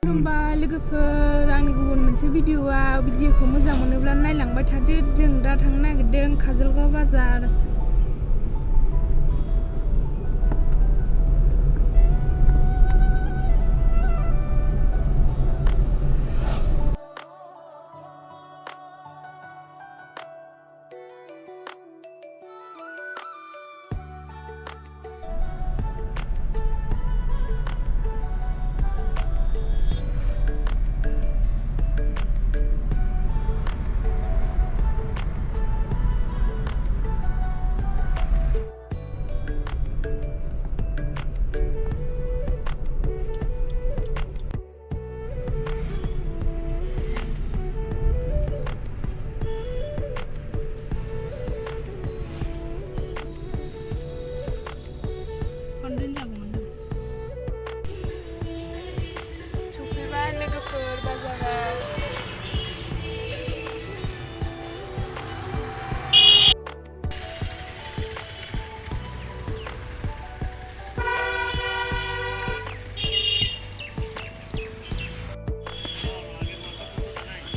खुलुमबाय लोगोफोर, आंनि गुबुन मोनसे भिडिअखौ मोजां मोनोब्ला नायलांबाय थादो। जों दा थांनो नागिरदों काजलगाव बाजार। सफैबाय लोगोफोर बाजाराव।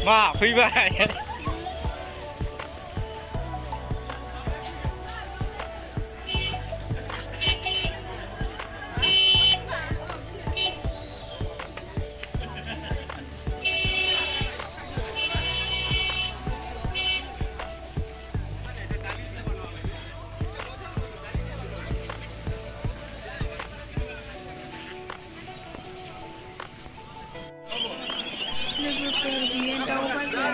मा फैबाय लोगोफोर बियो दाउ बाजार।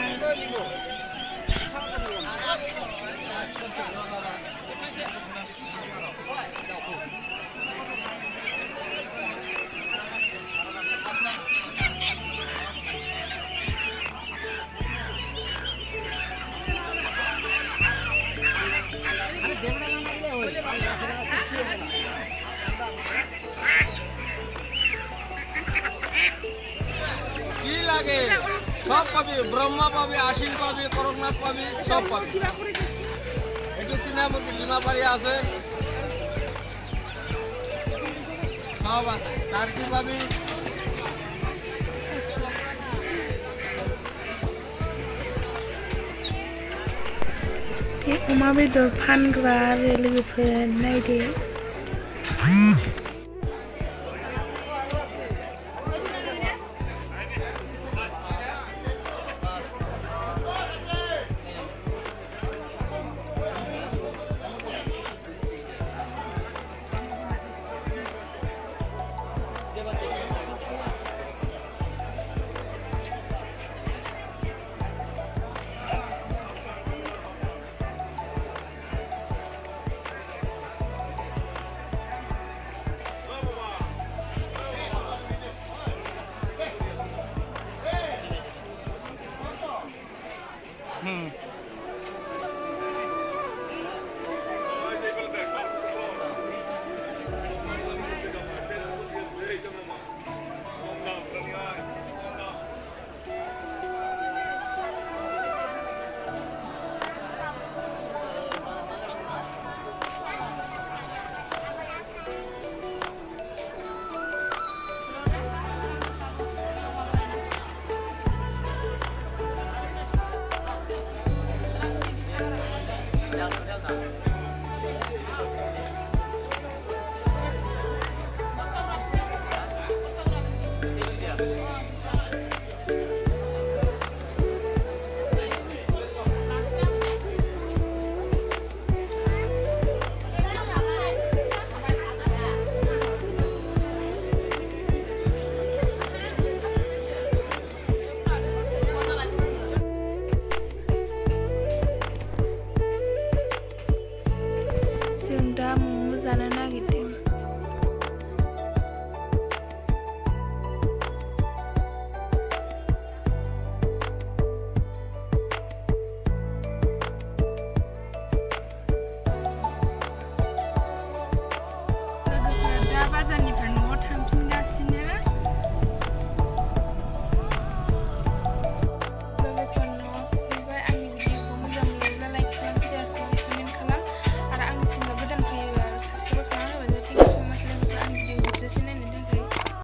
কি লাগে সব পাবি, ব্রহ্মা পাবি, আশিস পাবি, করকনাথ পাবি, সব পাবি। একটু চিনামুখী ডিমাপাড়ি আছে, সব আছে। টার্কি পাবি, अमा बेदर फानग्रा आरो लोगोफोर नायदो।